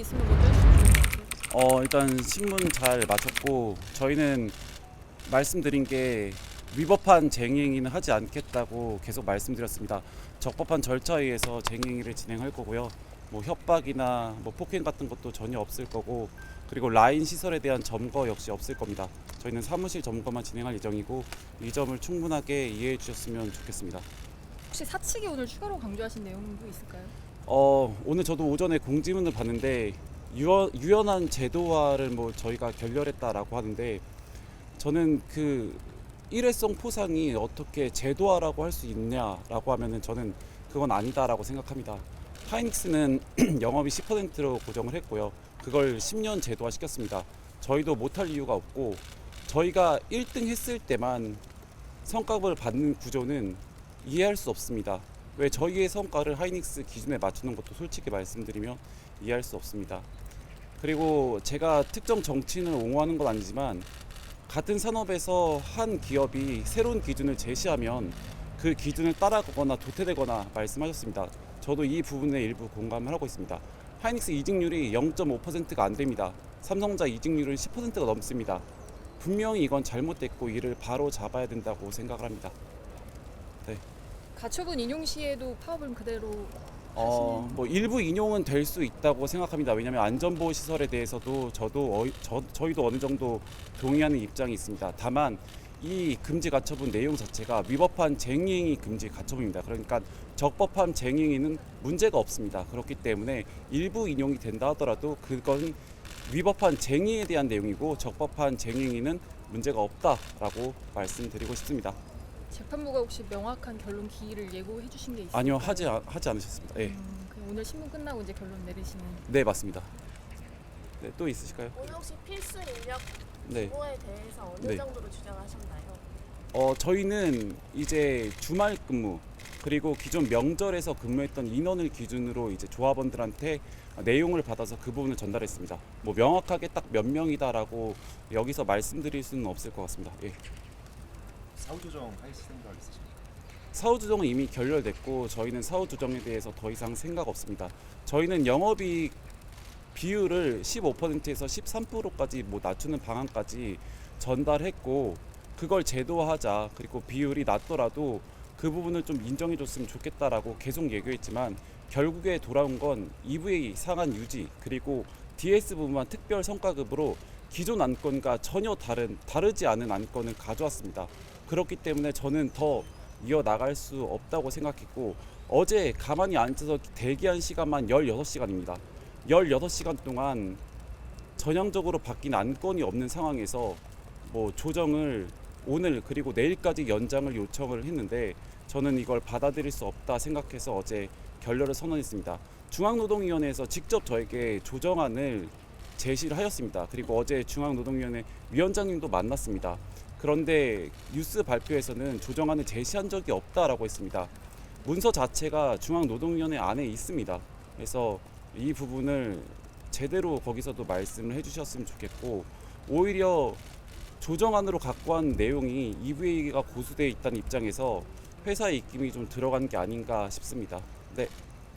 게 있으면 먼저 해주시면 좋을 것 같아요. 일단 신문 잘 마쳤고 저희는 말씀드린 게 위법한 쟁행위는 하지 않겠다고 계속 말씀드렸습니다. 적법한 절차에 의해서 쟁행위를 진행할 거고요. 뭐 협박이나 뭐 폭행 같은 것도 전혀 없을 거고, 그리고 라인 시설에 대한 점거 역시 없을 겁니다. 저희는 사무실 점거만 진행할 예정이고 이 점을 충분하게 이해해 주셨으면 좋겠습니다. 혹시 사측이 오늘 추가로 강조하신 내용도 있을까요? 오늘 저도 오전에 공지문을 봤는데 유연한 제도화를 뭐 저희가 결렬했다라고 하는데, 저는 그 일회성 포상이 어떻게 제도화라고 할 수 있냐라고 하면은 저는 그건 아니다라고 생각합니다. 하이닉스는 영업이 10%로 고정을 했고요. 그걸 10년 제도화 시켰습니다. 저희도 못할 이유가 없고, 저희가 1등 했을 때만 성과급을 받는 구조는 이해할 수 없습니다. 왜 저희의 성과를 하이닉스 기준에 맞추는 것도 솔직히 말씀드리면 이해할 수 없습니다. 그리고 제가 특정 정치인을 옹호하는 건 아니지만, 같은 산업에서 한 기업이 새로운 기준을 제시하면 그 기준을 따라가거나 도태되거나 말씀하셨습니다. 저도 이 부분에 일부 공감을 하고 있습니다. 하이닉스 이직률이 0.5%가 안 됩니다. 삼성전자 이직률은 10%가 넘습니다. 분명히 이건 잘못됐고 이를 바로 잡아야 된다고 생각을 합니다. 네. 가처분 인용 시에도 파업은 그대로 뭐 일부 인용은 될 수 있다고 생각합니다. 왜냐하면 안전보호 시설에 대해서도 저희도 어느 정도 동의하는 입장이 있습니다. 다만 이 금지 가처분 내용 자체가 위법한 쟁행위 금지 가처분입니다. 그러니까 적법한 쟁행위는 문제가 없습니다. 그렇기 때문에 일부 인용이 된다 하더라도 그건 위법한 쟁의에 대한 내용이고 적법한 쟁행위는 문제가 없다라고 말씀드리고 싶습니다. 재판부가 혹시 명확한 결론 기일을 예고해 주신 게 있을까요? 아니요, 하지 않으셨습니다. 네. 그럼 오늘 신문 끝나고 이제 결론 내리시는. 네, 맞습니다. 네, 또 있으실까요? 오늘 혹시 필수 인력 네. 규모에 대해서 어느 네. 정도로 주장하셨나요? 저희는 이제 주말 근무, 그리고 기존 명절에서 근무했던 인원을 기준으로 이제 조합원들한테 내용을 받아서 그 부분을 전달했습니다. 뭐 명확하게 딱 몇 명이다라고 여기서 말씀드릴 수는 없을 것 같습니다. 예. 사후 조정 하실 생각 있으십니까? 사후 조정은 이미 결렬됐고 저희는 사후 조정에 대해서 더 이상 생각 없습니다. 저희는 영업이익 비율을 15%에서 13%까지 뭐 낮추는 방안까지 전달했고, 그걸 제도화하자, 그리고 비율이 낮더라도 그 부분을 좀 인정해 줬으면 좋겠다라고 계속 얘기했지만, 결국에 돌아온 건 EVA 상한 유지, 그리고 DS 부분만 특별 성과급으로 기존 안건과 전혀 다르지 않은 안건을 가져왔습니다. 그렇기 때문에 저는 더 이어나갈 수 없다고 생각했고, 어제 가만히 앉아서 대기한 시간만 16시간입니다. 16시간 동안 전향적으로 바뀐 안건이 없는 상황에서 뭐 조정을 오늘 그리고 내일까지 연장을 요청을 했는데, 저는 이걸 받아들일 수 없다 생각해서 어제 결렬을 선언했습니다. 중앙노동위원회에서 직접 저에게 조정안을 제시를 하였습니다. 그리고 어제 중앙노동위원회 위원장님도 만났습니다. 그런데 뉴스 발표에서는 조정안을 제시한 적이 없다라고 했습니다. 문서 자체가 중앙노동위원회 안에 있습니다. 그래서 이 부분을 제대로 거기서도 말씀을 해주셨으면 좋겠고, 오히려 조정안으로 갖고 한 내용이 EVA가 고수되어 있다는 입장에서 회사의 입김이 좀 들어간 게 아닌가 싶습니다. 네.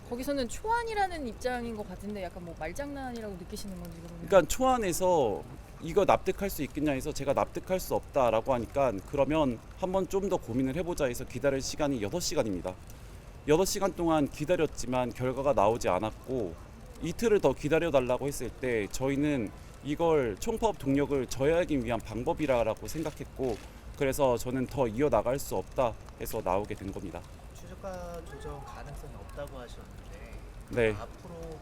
거기서는 초안이라는 입장인 것 같은데 약간 뭐 말장난이라고 느끼시는 건지 그러면. 그러니까 초안에서 이거 납득할 수 있겠냐 해서 제가 납득할 수 없다라고 하니까, 그러면 한번 좀 더 고민을 해보자 해서 기다릴 시간이 6시간입니다. 6시간 동안 기다렸지만 결과가 나오지 않았고, 이틀을 더 기다려달라고 했을 때 저희는 이걸 총파업 동력을 저해하기 위한 방법이라고 생각했고, 그래서 저는 더 이어나갈 수 없다 해서 나오게 된 겁니다. 최저가 조정 가능성이 없다고 하셨는데 네. 앞으로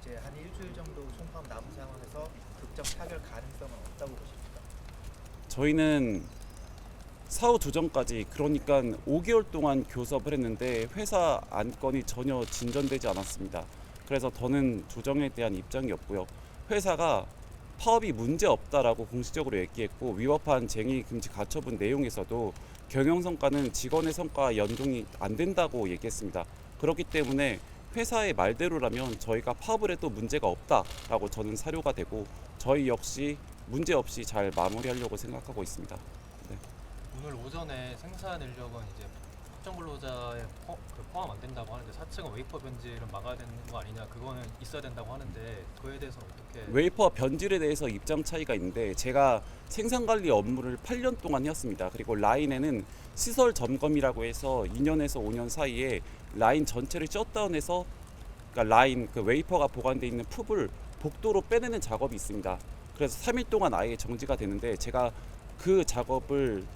이제 한 일주일 정도 총파업 남은 상황에서 극적 타결 가능성은 없다고 보십니까? 저희는 사후 조정까지, 그러니까 5개월 동안 교섭을 했는데 회사 안건이 전혀 진전되지 않았습니다. 그래서 더는 조정에 대한 입장이 없고요. 회사가 파업이 문제 없다라고 공식적으로 얘기했고, 위법한 쟁의 금지 가처분 내용에서도 경영 성과는 직원의 성과와 연동이 안 된다고 얘기했습니다. 그렇기 때문에 회사의 말대로라면 저희가 파업을 해도 문제가 없다라고 저는 사료가 되고, 저희 역시 문제 없이 잘 마무리하려고 생각하고 있습니다. 네. 오늘 오전에 생산 인력은 이제 협정 근로자에 포함 안 된다고 하는데 사측은 웨이퍼 변질은 막아야 되는 거 아니냐 그거는 있어야 된다고 하는데 그에 대해서는 어떻게 웨이퍼 변질에 대해서 입장 차이가 있는데 제가 생산관리 업무를 8년 동안 했습니다. 그리고 라인에는 시설 점검이라고 해서 2년에서 5년 사이에 라인 전체를 셧다운해서 그러니까 라인 그 웨이퍼가 보관되어 있는 풋을 복도로 빼내는 작업이 있습니다. 그래서 3일 동안 아예 정지가 되는데 제가 그 작업을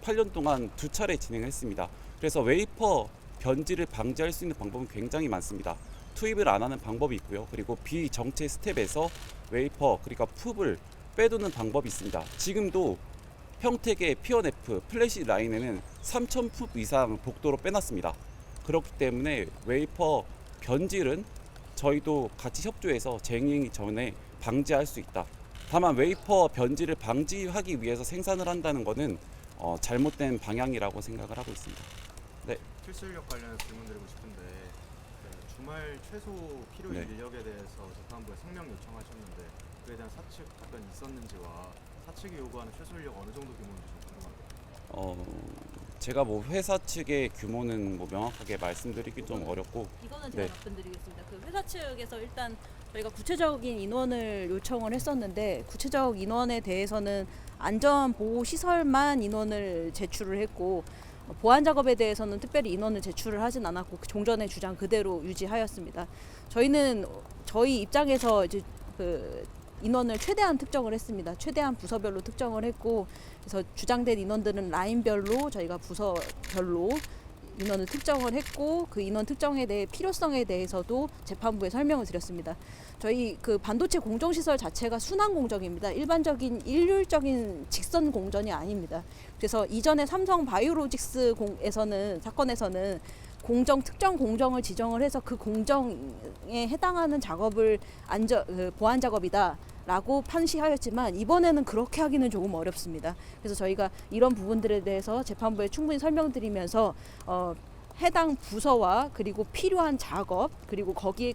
8년 동안 2차례 진행했습니다. 그래서 웨이퍼 변질을 방지할 수 있는 방법은 굉장히 많습니다. 투입을 안 하는 방법이 있고요. 그리고 비정체 스텝에서 웨이퍼 그러니까 풋을 빼두는 방법이 있습니다. 지금도 평택의 P1F 플래시 라인에는 3,000풋 이상 복도로 빼놨습니다. 그렇기 때문에 웨이퍼 변질은 저희도 같이 협조해서 쟁행이 전에 방지할 수 있다. 다만 웨이퍼 변질을 방지하기 위해서 생산을 한다는 것은 잘못된 방향이라고 생각을 하고 있습니다. 필수 인력 관련해서 질문드리고 싶은데 그 주말 최소 필요 네. 인력에 대해서 재판부에 성명 요청하셨는데 그에 대한 사측 답변이 있었는지와 사측이 요구하는 최소 인력 어느 정도 규모인지 좀 궁금합니다. 제가 뭐 회사 측의 규모는 뭐 명확하게 말씀드리기 좀 어렵고 이거는 제가 네. 답변드리겠습니다. 그 회사 측에서 일단 저희가 구체적인 인원을 요청을 했었는데 구체적 인원에 대해서는 안전보호 시설만 인원을 제출을 했고 보안 작업에 대해서는 특별히 인원을 제출을 하진 않았고 종전의 주장 그대로 유지하였습니다. 저희는 저희 입장에서 이제 그 인원을 최대한 특정을 했습니다. 최대한 부서별로 특정을 했고 그래서 주장된 인원들은 라인별로 저희가 부서별로 인원을 특정을 했고 그 인원 특정에 대해 필요성에 대해서도 재판부에 설명을 드렸습니다. 저희 그 반도체 공정 시설 자체가 순환 공정입니다. 일반적인 일률적인 직선 공정이 아닙니다. 그래서 이전에 삼성 바이오로직스에서는 사건에서는 공정 특정 공정을 지정을 해서 그 공정에 해당하는 작업을 보안 작업이다라고 판시하였지만 이번에는 그렇게 하기는 조금 어렵습니다. 그래서 저희가 이런 부분들에 대해서 재판부에 충분히 설명드리면서 해당 부서와 그리고 필요한 작업 그리고 거기에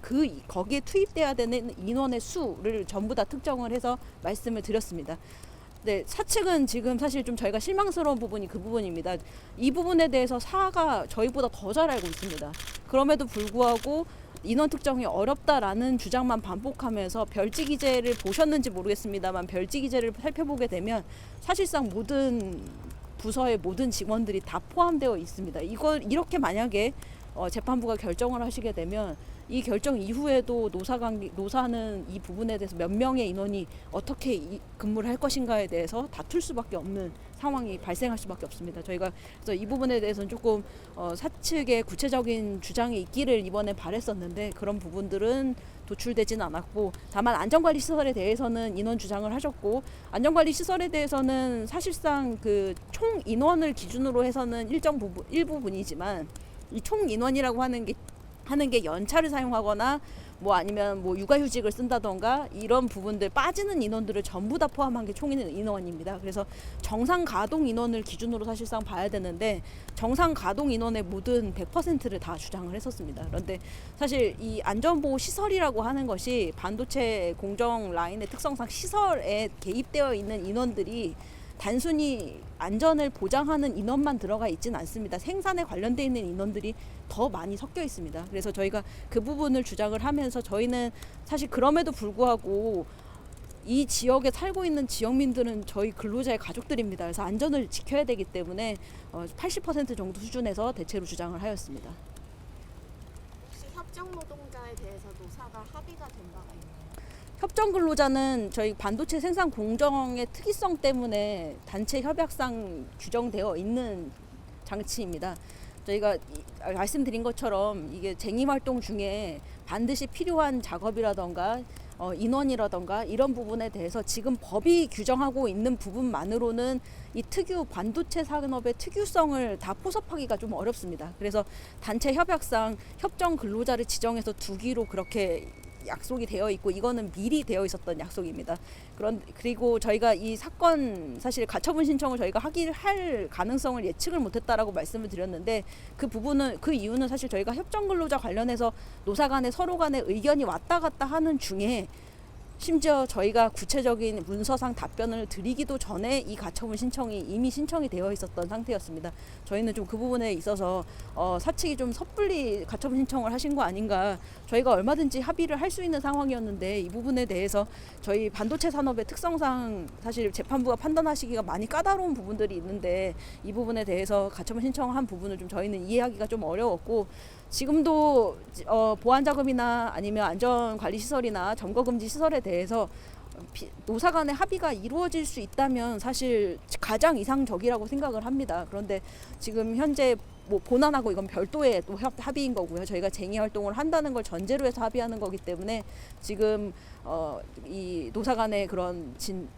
투입돼야 되는 인원의 수를 전부 다 특정을 해서 말씀을 드렸습니다. 네, 사측은 지금 사실 좀 저희가 실망스러운 부분이 그 부분입니다. 이 부분에 대해서 사가 저희보다 더 잘 알고 있습니다. 그럼에도 불구하고 인원 특정이 어렵다라는 주장만 반복하면서 별지 기재를 보셨는지 모르겠습니다만 별지 기재를 살펴보게 되면 사실상 모든 부서의 모든 직원들이 다 포함되어 있습니다. 이걸 이렇게 만약에 재판부가 결정을 하시게 되면 이 결정 이후에도 노사는 이 부분에 대해서 몇 명의 인원이 어떻게 근무를 할 것인가에 대해서 다툴 수밖에 없는 상황이 발생할 수밖에 없습니다. 저희가 그래서 이 부분에 대해서는 조금 사측의 구체적인 주장이 있기를 이번에 바랬었는데 그런 부분들은 도출되지는 않았고 다만 안전관리 시설에 대해서는 인원 주장을 하셨고 안전관리 시설에 대해서는 사실상 그 총 인원을 기준으로 해서는 일부분이지만 이 총 인원이라고 하는 게 연차를 사용하거나 뭐 아니면 뭐 육아휴직을 쓴다던가 이런 부분들 빠지는 인원들을 전부 다 포함한 게 총 인원입니다. 그래서 정상 가동 인원을 기준으로 사실상 봐야 되는데 정상 가동 인원의 모든 100%를 다 주장을 했었습니다. 그런데 사실 이 안전보호 시설이라고 하는 것이 반도체 공정 라인의 특성상 시설에 개입되어 있는 인원들이 단순히 안전을 보장하는 인원만 들어가 있지는 않습니다. 생산에 관련되어 있는 인원들이 더 많이 섞여 있습니다. 그래서 저희가 그 부분을 주장을 하면서 저희는 사실 그럼에도 불구하고 이 지역에 살고 있는 지역민들은 저희 근로자의 가족들입니다. 그래서 안전을 지켜야 되기 때문에 80% 정도 수준에서 대체로 주장을 하였습니다. 혹시 협정 노동자에 대해서 노사가 합의가 된 바가 있나요? 협정 근로자는 저희 반도체 생산 공정의 특이성 때문에 단체 협약상 규정되어 있는 장치입니다. 저희가 말씀드린 것처럼 이게 쟁의 활동 중에 반드시 필요한 작업이라던가 인원이라던가 이런 부분에 대해서 지금 법이 규정하고 있는 부분만으로는 이 특유 반도체 산업의 특유성을 다 포섭하기가 좀 어렵습니다. 그래서 단체 협약상 협정 근로자를 지정해서 두기로 그렇게 약속이 되어 있고 이거는 미리 되어 있었던 약속입니다. 그리고 저희가 이 사건 사실 가처분 신청을 저희가 할 가능성을 예측을 못했다라고 말씀을 드렸는데 그 이유는 사실 저희가 협정 근로자 관련해서 노사 간에 서로 간에 의견이 왔다 갔다 하는 중에 심지어 저희가 구체적인 문서상 답변을 드리기도 전에 이 가처분 신청이 이미 신청이 되어 있었던 상태였습니다. 저희는 좀 그 부분에 있어서 사측이 좀 섣불리 가처분 신청을 하신 거 아닌가. 저희가 얼마든지 합의를 할 수 있는 상황이었는데 이 부분에 대해서 저희 반도체 산업의 특성상 사실 재판부가 판단하시기가 많이 까다로운 부분들이 있는데 이 부분에 대해서 가처분 신청한 부분을 좀 저희는 이해하기가 좀 어려웠고 지금도 보안 자금이나 아니면 안전관리 시설이나 점거금지 시설에 대해서 노사 간의 합의가 이루어질 수 있다면 사실 가장 이상적이라고 생각을 합니다. 그런데 지금 현재 뭐 본안하고 이건 별도의 또 합의인 거고요. 저희가 쟁의 활동을 한다는 걸 전제로 해서 합의하는 거기 때문에 지금 이 노사 간의 그런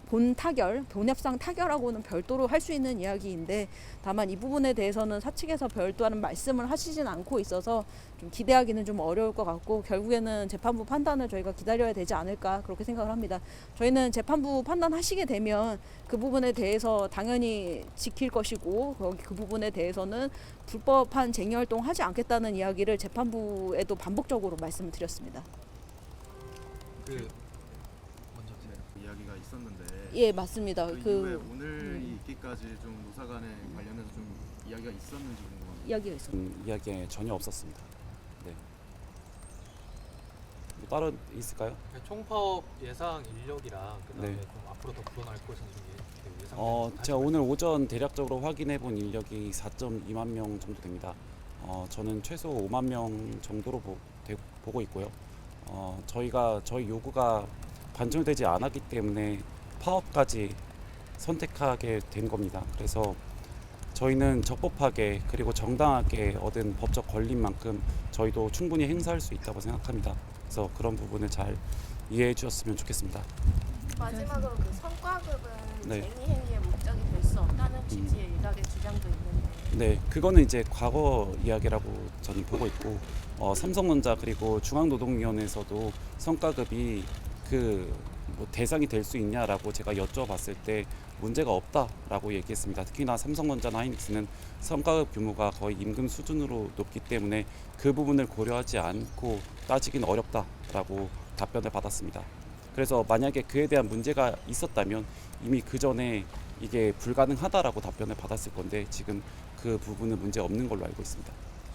본 타결, 본협상 타결하고는 별도로 할 수 있는 이야기인데 다만 이 부분에 대해서는 사측에서 별도하는 말씀을 하시진 않고 있어서 좀 기대하기는 좀 어려울 것 같고 결국에는 재판부 판단을 저희가 기다려야 되지 않을까 그렇게 생각을 합니다. 저희는 재판부 판단하시게 되면 그 부분에 대해서 당연히 지킬 것이고 그 부분에 대해서는 불법한 쟁의 활동 하지 않겠다는 이야기를 재판부에도 반복적으로 말씀을 드렸습니다. 그 먼저 이야기가 있었는데 예, 맞습니다. 그 이후에 오늘이 있기까지 좀 노사 간에 관련해서 좀 이야기가 있었는지 궁금합니다. 이야기가 있었죠. 이야기에 전혀 없었습니다. 네. 뭐 다른 있을까요? 총파업 예상 인력이랑 그다음에 네. 좀 앞으로 더 불어날 것인지 예상. 제가 오늘 오전 대략적으로 확인해 본 인력이 4.2만 명 정도 됩니다. 저는 최소 5만 명 정도로 보고 있고요. 저희 요구가 관철되지 않았기 때문에 파업까지 선택하게 된 겁니다. 그래서 저희는 적법하게 그리고 정당하게 얻은 법적 권리인 만큼 저희도 충분히 행사할 수 있다고 생각합니다. 그래서 그런 부분을 잘 이해해 주셨으면 좋겠습니다. 마지막으로 그 성과급은 네. 쟁의 행위의 목적이 될 수 없다는 취지의 일각의 주장도 있는데 네, 그거는 이제 과거 이야기라고 저는 보고 있고 삼성전자 그리고 중앙노동위원회에서도 성과급이 뭐 대상이 될 수 있냐라고 제가 여쭤봤을 때 문제가 없다라고 얘기했습니다. 특히나 삼성전자나 하이닉스는 성과급 규모가 거의 임금 수준으로 높기 때문에 그 부분을 고려하지 않고 따지기는 어렵다라고 답변을 받았습니다. 그래서 만약에 그에 대한 문제가 있었다면 이미 그 전에 이게 불가능하다라고 답변을 받았을 건데 지금 그 부분은 문제 없는 걸로 알고 있습니다.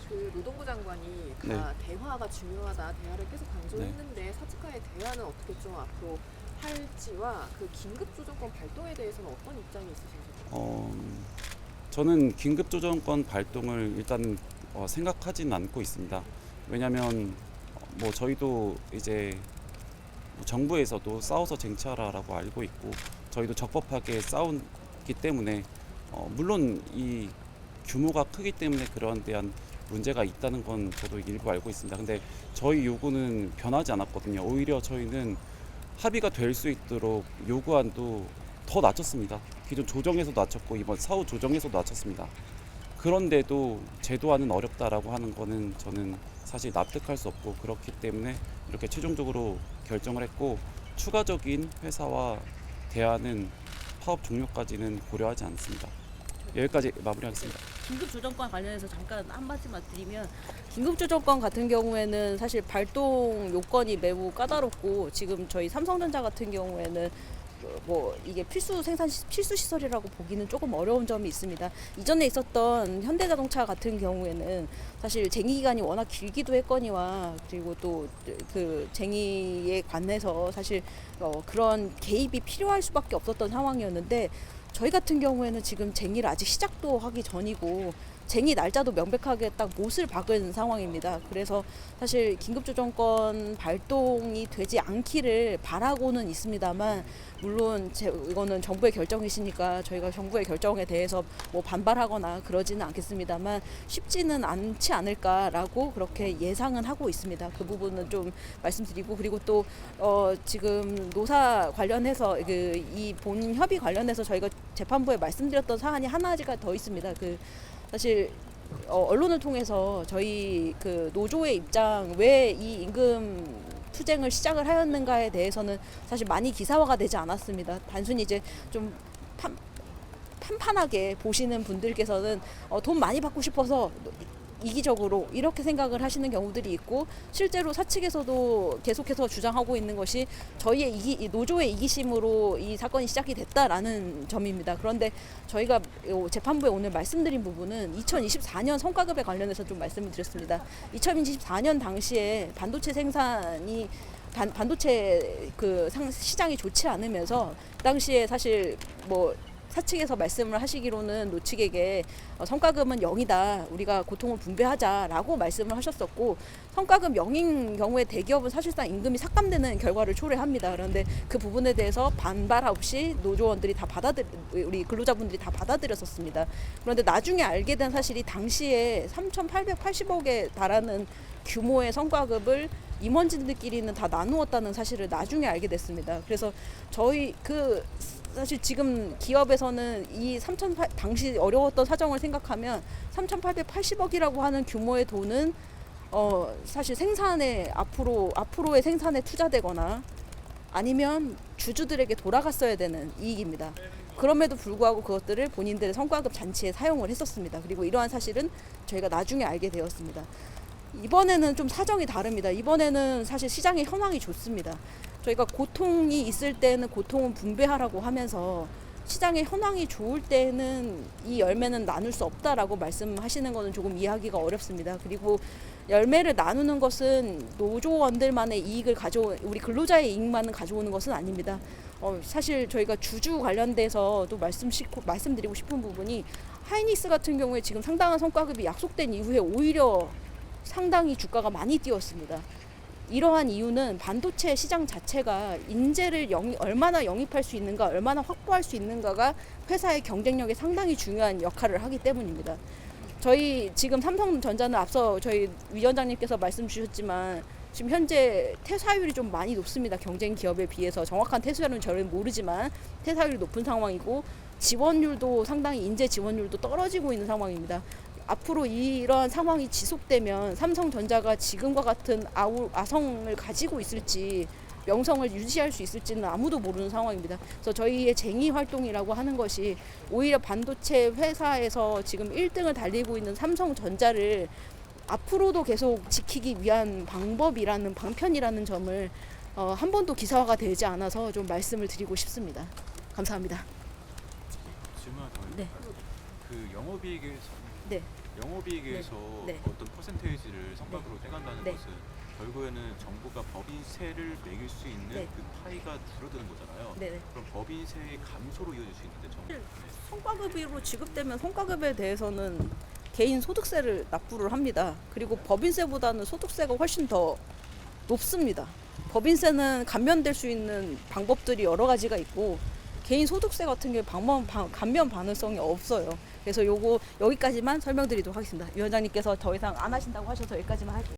그 노동부 장관이 네. 대화가 중요하다, 대화를 계속 강조했는데 사측과의 대화는 어떻게 좀 앞으로 할지와 그 긴급조정권 발동에 대해서는 어떤 입장이 있으신지? 저는 긴급조정권 발동을 일단 생각하지는 않고 있습니다. 왜냐하면 뭐 저희도 이제 정부에서도 싸워서 쟁취하라라고 알고 있고 저희도 적법하게 싸우기 때문에 물론 이 규모가 크기 때문에 그런 데한 문제가 있다는 건 저도 일부 알고 있습니다. 근데 저희 요구는 변하지 않았거든요. 오히려 저희는 합의가 될 수 있도록 요구안도 더 낮췄습니다. 기존 조정에서 낮췄고 이번 사후 조정에서 낮췄습니다. 그런데도 제도화는 어렵다라고 하는 거는 저는 사실 납득할 수 없고 그렇기 때문에 이렇게 최종적으로 결정을 했고 추가적인 회사와 대화는 파업 종료까지는 고려하지 않습니다. 여기까지 마무리하겠습니다. 긴급조정권 관련해서 잠깐 한마디만 드리면 긴급조정권 같은 경우에는 사실 발동 요건이 매우 까다롭고 지금 저희 삼성전자 같은 경우에는 뭐 이게 필수 시설이라고 보기는 조금 어려운 점이 있습니다. 이전에 있었던 현대자동차 같은 경우에는 사실 쟁의 기간이 워낙 길기도 했거니와 그리고 또 그 쟁의에 관해서 사실 그런 개입이 필요할 수밖에 없었던 상황이었는데 저희 같은 경우에는 지금 쟁의를 아직 시작도 하기 전이고 쟁의 날짜도 명백하게 딱 못을 박은 상황입니다. 그래서 사실 긴급조정권 발동이 되지 않기를 바라고는 있습니다만 물론 이거는 정부의 결정이시니까 저희가 정부의 결정에 대해서 뭐 반발하거나 그러지는 않겠습니다만 쉽지는 않지 않을까라고 그렇게 예상은 하고 있습니다. 그 부분은 좀 말씀드리고 그리고 또 지금 노사 관련해서 이 본 협의 관련해서 저희가 재판부에 말씀드렸던 사안이 하나가 더 있습니다. 사실 언론을 통해서 저희 그 노조의 입장 왜 이 임금 투쟁을 시작을 하였는가에 대해서는 사실 많이 기사화가 되지 않았습니다. 단순히 이제 좀 판판하게 보시는 분들께서는 돈 많이 받고 싶어서 이기적으로 이렇게 생각을 하시는 경우들이 있고, 실제로 사측에서도 계속해서 주장하고 있는 것이 저희의 이 노조의 이기심으로 이 사건이 시작이 됐다라는 점입니다. 그런데 저희가 재판부에 오늘 말씀드린 부분은 2024년 성과급에 관련해서 좀 말씀을 드렸습니다. 2024년 당시에 반도체 생산이 반도체 시장이 좋지 않으면서 그 당시에 사실 뭐 사측에서 말씀을 하시기로는 노측에게 성과금은 0이다. 우리가 고통을 분배하자라고 말씀을 하셨었고, 성과금 0인 경우에 대기업은 사실상 임금이 삭감되는 결과를 초래합니다. 그런데 그 부분에 대해서 반발 없이 노조원들이 다 우리 근로자분들이 다 받아들였었습니다. 그런데 나중에 알게 된 사실이 당시에 3,880억에 달하는 규모의 성과급을 임원진들끼리는 다 나누었다는 사실을 나중에 알게 됐습니다. 그래서 저희 사실 지금 기업에서는 당시 어려웠던 사정을 생각하면 3,880억이라고 하는 규모의 돈은 사실 앞으로의 생산에 투자되거나 아니면 주주들에게 돌아갔어야 되는 이익입니다. 그럼에도 불구하고 그것들을 본인들의 성과급 잔치에 사용을 했었습니다. 그리고 이러한 사실은 저희가 나중에 알게 되었습니다. 이번에는 좀 사정이 다릅니다. 이번에는 사실 시장의 현황이 좋습니다. 저희가 고통이 있을 때는 고통은 분배하라고 하면서 시장의 현황이 좋을 때는 이 열매는 나눌 수 없다라고 말씀하시는 것은 조금 이해하기가 어렵습니다. 그리고 열매를 나누는 것은 노조원들만의 이익을 우리 근로자의 이익만을 가져오는 것은 아닙니다. 사실 저희가 주주 관련돼서도 말씀드리고 싶은 부분이, 하이닉스 같은 경우에 지금 상당한 성과급이 약속된 이후에 오히려 상당히 주가가 많이 뛰었습니다. 이러한 이유는 반도체 시장 자체가 인재를 얼마나 영입할 수 있는가, 얼마나 확보할 수 있는가가 회사의 경쟁력에 상당히 중요한 역할을 하기 때문입니다. 저희 지금 삼성전자는 앞서 저희 위원장님께서 말씀 주셨지만 지금 현재 퇴사율이 좀 많이 높습니다. 경쟁 기업에 비해서. 정확한 퇴사율은 저는 모르지만 퇴사율이 높은 상황이고, 지원율도 상당히 인재 지원율도 떨어지고 있는 상황입니다. 앞으로 이러한 상황이 지속되면 삼성전자가 지금과 같은 아성을 가지고 있을지, 명성을 유지할 수 있을지는 아무도 모르는 상황입니다. 그래서 저희의 쟁의 활동이라고 하는 것이 오히려 반도체 회사에서 지금 1등을 달리고 있는 삼성전자를 앞으로도 계속 지키기 위한 방편이라는 점을 한 번도 기사화가 되지 않아서 좀 말씀을 드리고 싶습니다. 감사합니다. 질문 하나 더 네. 할까요? 그 영업이익에서 네. 영업이익에서 네. 어떤 퍼센테이지를 성과급으로 떼간다는 네. 것은 결국에는 정부가 법인세를 매길 수 있는 네. 그 파이가 줄어드는 거잖아요. 네네. 그럼 법인세의 감소로 이어질 수 있는데 정부. 성과급으로 지급되면 성과급에 대해서는 개인 소득세를 납부를 합니다. 그리고 법인세보다는 소득세가 훨씬 더 높습니다. 법인세는 감면될 수 있는 방법들이 여러 가지가 있고, 개인 소득세 같은 게 감면 가능성이 없어요. 그래서 여기까지만 설명드리도록 하겠습니다. 위원장님께서 더 이상 안 하신다고 하셔서 여기까지만 할게요.